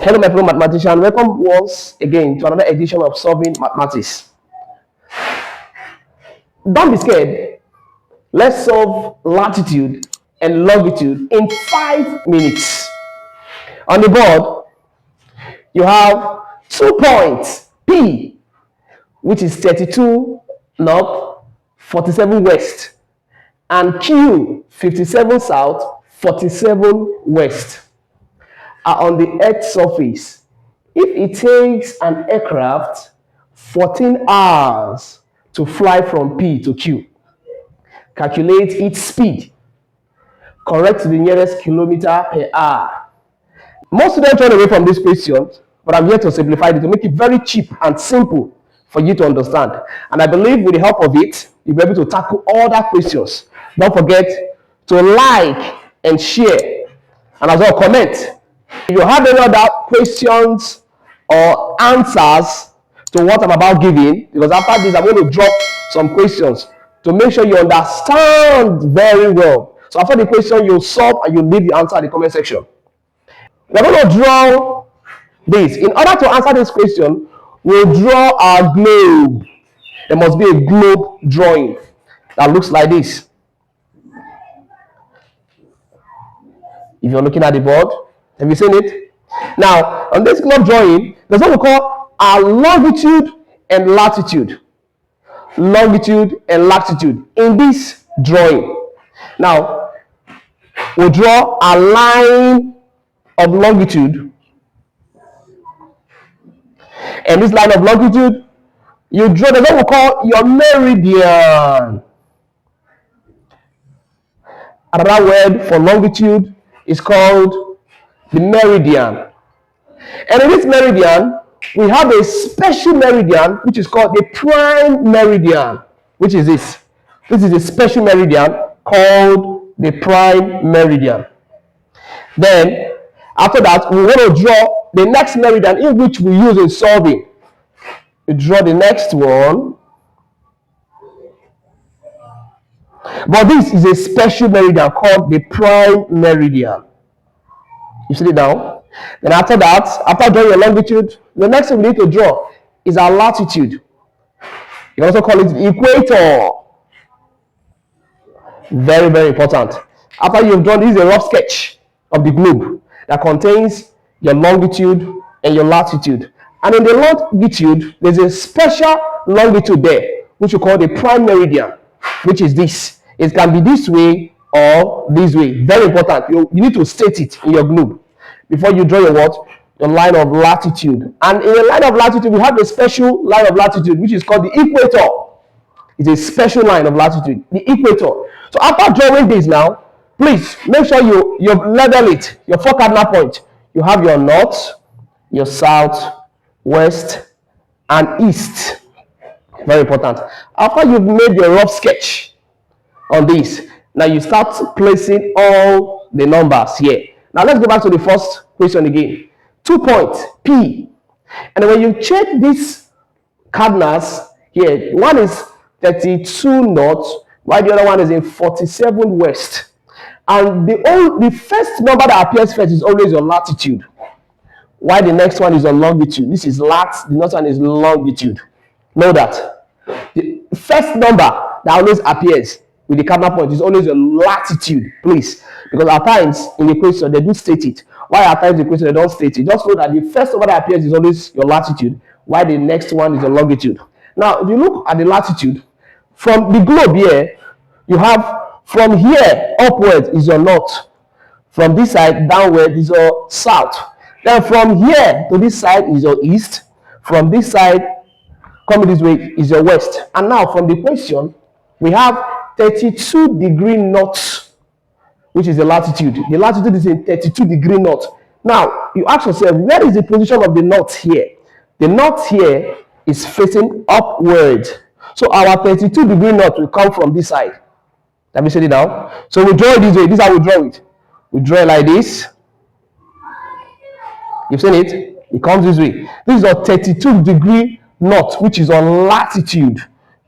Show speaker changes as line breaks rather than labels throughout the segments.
Hello, my fellow mathematician. Welcome once again to another edition of Solving Mathematics. Don't be scared. Let's solve latitude and longitude in 5 minutes. On the board, you have 2 points, P, which is 32 north, 47 west, and Q, 57 south, 47 west, are on the Earth's surface. If it takes an aircraft 14 hours to fly from P to Q, calculate its speed. Correct the nearest kilometer per hour. Most students run away from this question, but I'm here to simplify it to make it very cheap and simple for you to understand. And I believe with the help of it, you'll be able to tackle all that questions. Don't forget to like and share, and as well comment. If you have any other questions or answers to what I'm about giving, because after this I'm going to drop some questions to make sure you understand very well. So after the question, you'll solve and you'll leave the answer in the comment section. We're going to draw this. In order to answer this question, we'll draw our globe. There must be a globe drawing that looks like this. If you're looking at the board, have you seen it? Now, on this globe drawing, there's what we call our longitude and latitude. Longitude and latitude in this drawing. Now, we'll draw a line of longitude. And this line of longitude, you draw the what we call your meridian. Another word for longitude is called the meridian. And in this meridian, we have a special meridian which is called the prime meridian. Which is this? This is a special meridian called the prime meridian. Then, after that, we want to draw the next meridian in which we use in solving. We draw the next one. But this is a special meridian called the prime meridian. You see it now? Then after that, after drawing your longitude, the next thing we need to draw is our latitude. You can also call it the equator. Very, very important. After you've drawn, this is a rough sketch of the globe that contains your longitude and your latitude. And in the longitude, there's a special longitude there, which we call the prime meridian, which is this. It can be this way or this way. Very important. You need to state it in your globe before you draw your what? Your line of latitude. And in the line of latitude, we have a special line of latitude, which is called the equator. It's a special line of latitude, the equator. So after drawing this now, please make sure you level it, your 4 cardinal points. You have your north, your south, west, and east. Very important. After you've made your rough sketch on this, now you start placing all the numbers here. Now let's go back to the first question again. 2 points, P. And when you check these cardinals here, one is 32 north, while the other one is in 47 west. And the first number that appears first is always your latitude, while the next one is your longitude. This is lat, the next one is longitude. Know that. The first number that always appears with the cardinal point is always your latitude, please. Because at times in the question they do state it, while at times in the question they don't state it. Just know that the first number that appears is always your latitude, while the next one is your longitude. Now, if you look at the latitude, from the globe here, you have from here upwards is your north. From this side downward is your south. Then from here to this side is your east. From this side, coming this way, is your west. And now from the question, we have 32 degree north, which is the latitude. The latitude is in 32 degree north. Now, you ask yourself, where is the position of the north here? The north here is facing upward. So our 32 degree north will come from this side. Let me say it now. So we draw it this way. This is how we draw it. We draw it like this. You've seen it? It comes this way. This is a 32 degree north, which is on latitude.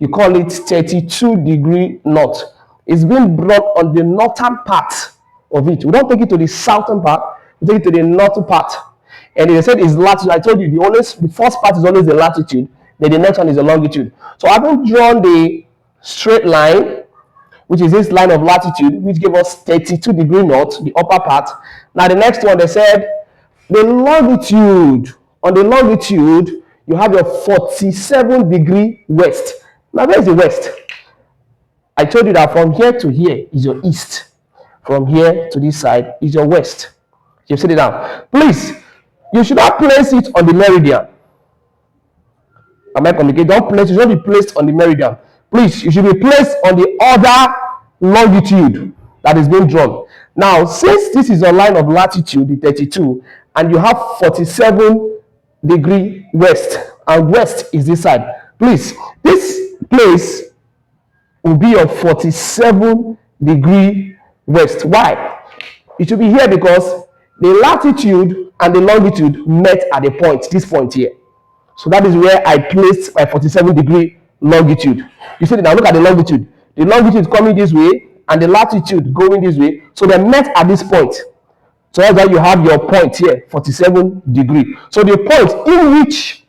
You call it 32 degree north. It's being brought on the northern part of it. We don't take it to the southern part. We take it to the northern part. and they said it's latitude. I told you the first part is always the latitude, then the next one is the longitude. So I haven't drawn the straight line, which is this line of latitude, which gave us 32 degree north, the upper part. Now the next one, they said the longitude. On the longitude, you have your 47 degree west. Now where is the west? I told you that from here to here is your east. From here to this side is your west. You sit it down. Please, you should not place it on the meridian. Am I communicating? Don't place it. You should not be placed on the meridian. Please, you should be placed on the other longitude that is being drawn. Now, since this is a line of latitude, the 32, and you have 47 degree west, and west is this side. Please, this place will be your 47 degree west. Why? It should be here because the latitude and the longitude met at a point, this point here. So that is where I placed my 47 degree longitude. You see now, look at the longitude. The longitude is coming this way and the latitude going this way. So they met at this point. So that's why you have your point here, 47 degree. So the point in which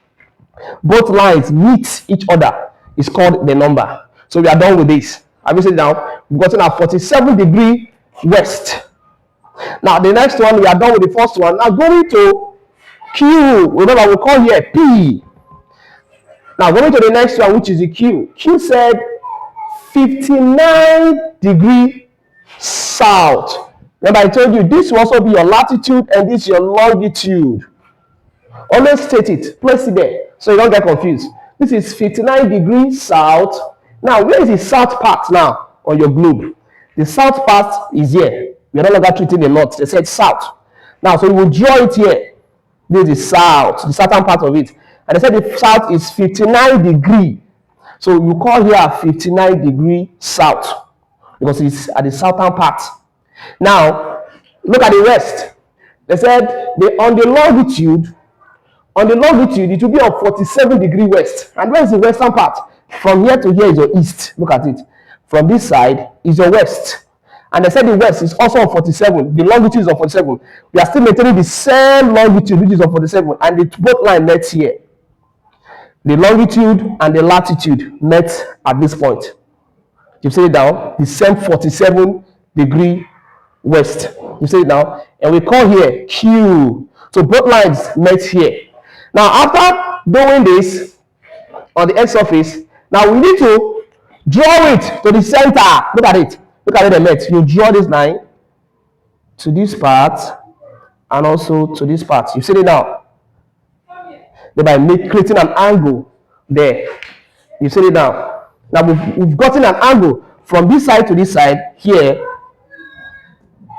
both lines meet each other is called the number. So we are done with this. Have you seen now? We've gotten our 47 degree west. Now the next one, we are done with the first one. Now going to Q. Remember, we call here P. Now going to the next one, which is the Q. Q said 59 degree south. Remember, I told you this will also be your latitude and this your longitude. Always state it, place it there so you don't get confused. This is 59 degrees south. Now, where is the south part now on your globe? The south part is here. We are no longer treating the north. They said south. Now, so we will draw it here. This is south, the southern part of it. And they said the south is 59 degree. So you call here 59 degree south because it's at the southern part. Now, look at the west. They said on the longitude, it will be on 47 degree west. And where is the western part? From here to here is your east. Look at it. From this side is your west. And they said the west is also on 47. The longitude is on 47. We are still maintaining the same longitude, which is on 47. And the both lines met here. The longitude and the latitude met at this point. You see it down. The same 47 degree west. You see it now. And we call here Q. So both lines met here. Now after doing this on the X surface, now we need to draw it to the center. Look at it. Look at it, they met. You draw this line to this part and also to this part. You see it now. Thereby creating an angle there. You see it now. Now we've gotten an angle from this side to this side here.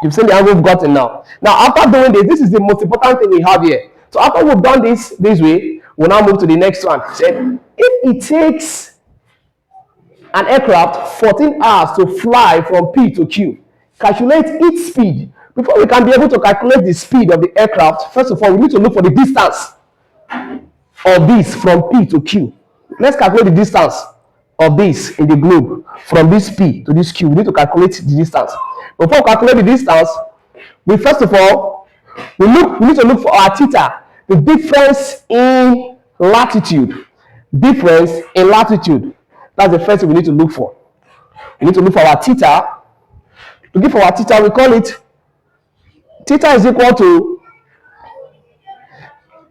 You've seen the angle we've gotten now. Now after doing this is the most important thing we have here. So after we've done this way, we'll now move to the next one. Said if it takes an aircraft 14 hours to fly from P to Q, calculate its speed. Before we can be able to calculate the speed of the aircraft, first of all, we need to look for the distance of this from P to Q. Let's calculate the distance of this in the globe from this P to this Q. We need to calculate the distance. Before we calculate the distance, we first of all, we need to look for our theta, the difference in latitude. Difference in latitude. That's the first thing we need to look for. We need to look for our theta. To give our theta, we call it theta is equal to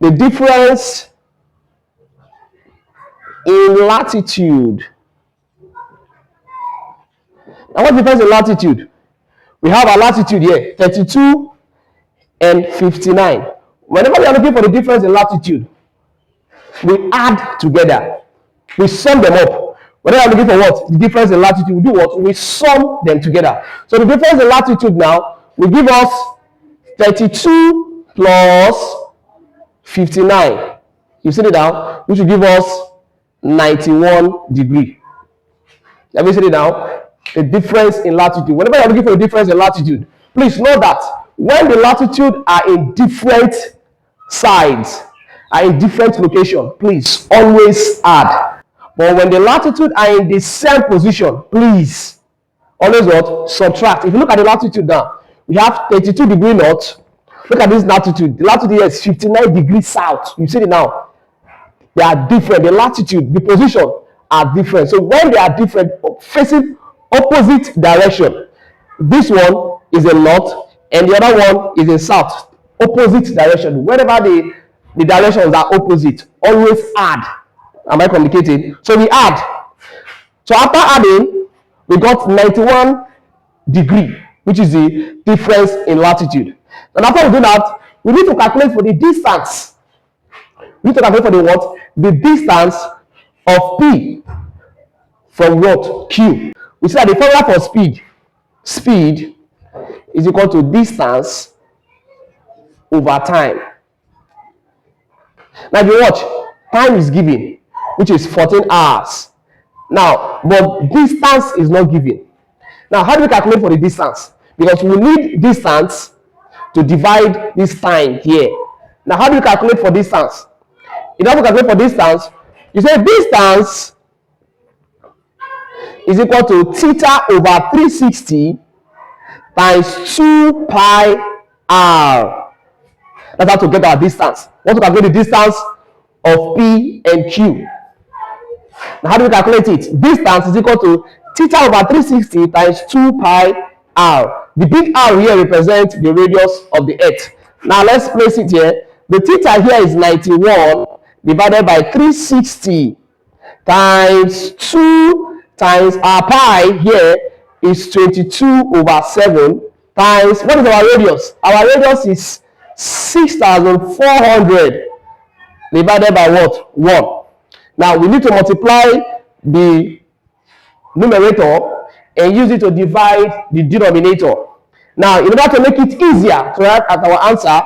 the difference in latitude. Now, what's the difference in latitude? We have our latitude here, 32 and 59. Whenever we are looking for the difference in latitude, we add together. We sum them up. Whenever we are looking for what? The difference in latitude, we do what? We sum them together. So the difference in latitude now will give us 32 plus 59. You see it down, which will give us 91 degree. Let me see it now. The difference in latitude. Whenever you are looking for a difference in latitude, please know that when the latitude are in different sides, are in different location, please always add. But when the latitude are in the same position, please always what? Subtract. If you look at the latitude now, we have 32 degree north Look at this latitude. The latitude here is 59 degrees south. You see it now. They are different. The latitude, the position are different. So when they are different, facing opposite direction, this one is a north and the other one is a south. Opposite direction. Whenever the directions are opposite, always add. Am I communicating? So we add. So after adding, we got 91 degree, which is the difference in latitude. And after we do that, we need to calculate for the distance. We need to calculate for the what? The distance of P from what? Q. We see that the formula for speed is equal to distance over time. Now if you watch, time is given, which is 14 hours. Now, but distance is not given. Now, how do we calculate for the distance? Because we need distance to divide this time here. Now, how do you calculate for distance? In order to calculate for distance, you say distance is equal to theta over 360 times 2 pi r. That's how to get our distance. We want to calculate the distance of P and Q. Now, how do we calculate it? Distance is equal to theta over 360 times 2 pi r. The big R here represents the radius of the Earth. Now, let's place it here. The theta here is 91 divided by 360 times 2 times our pi here is 22 over 7 times, what is our radius? Our radius is 6,400 divided by what? 1. Now, we need to multiply the numerator and use it to divide the denominator. Now, in order to make it easier to write at our answer,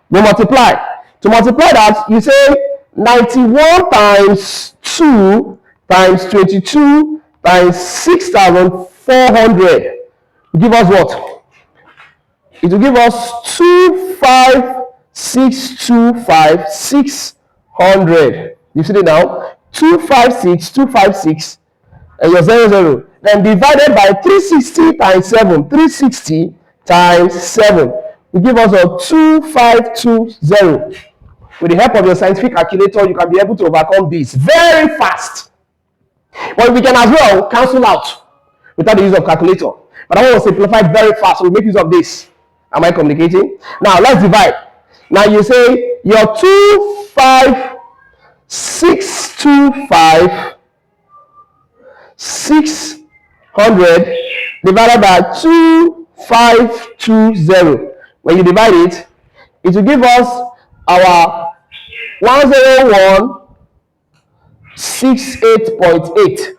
we multiply. To multiply that, you say 91 times 2 times 22 times 6,400. Give us what? It will give us 25625 600. You see it now? 256 and your 00. Then divided by 360 times 7. 360 times 7 will give us a 2520. With the help of your scientific calculator, you can be able to overcome this very fast. But we can as well cancel out without the use of calculator. But I want to simplify it very fast, so we'll make use of this. Am I communicating? Now let's divide. Now you say your 25625 600 divided by 2520. When you divide it, it will give us our 10168.8.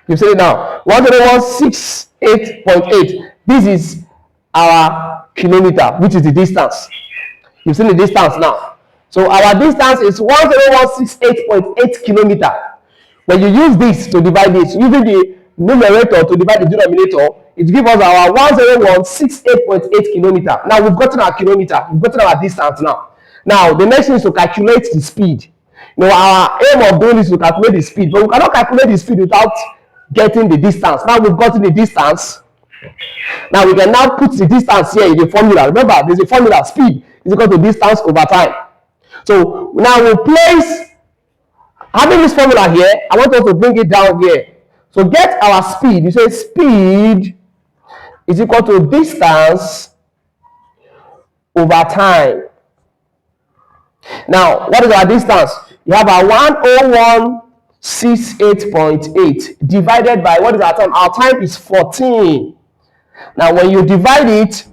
You see it now. 10168.8. This is our kilometer, which is the distance. You've seen the distance now. So our distance is 10168.8 kilometer. When you use this to divide this, using the numerator to divide the denominator, it gives us our 10168.8 kilometer. Now we've gotten our kilometer, we've gotten our distance now. Now the next thing is to calculate the speed. You know, our aim of doing this is to calculate the speed, but we cannot calculate the speed without getting the distance. Now we've gotten the distance. Now we can now put the distance here in the formula. Remember, there's a formula: speed is equal to distance over time. So now we'll place, having this formula here, I want us to bring it down here. So get our speed. You say speed is equal to distance over time. Now, what is our distance? You have our 10168.8 divided by, what is our time? Our time is 14. Now, when you divide it,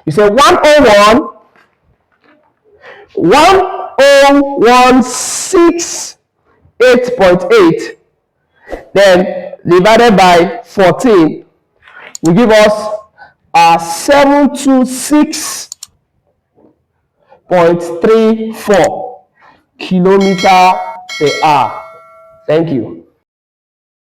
you say 10168.8, then divided by 14 will give us 726.34 kilometer per hour. Thank you.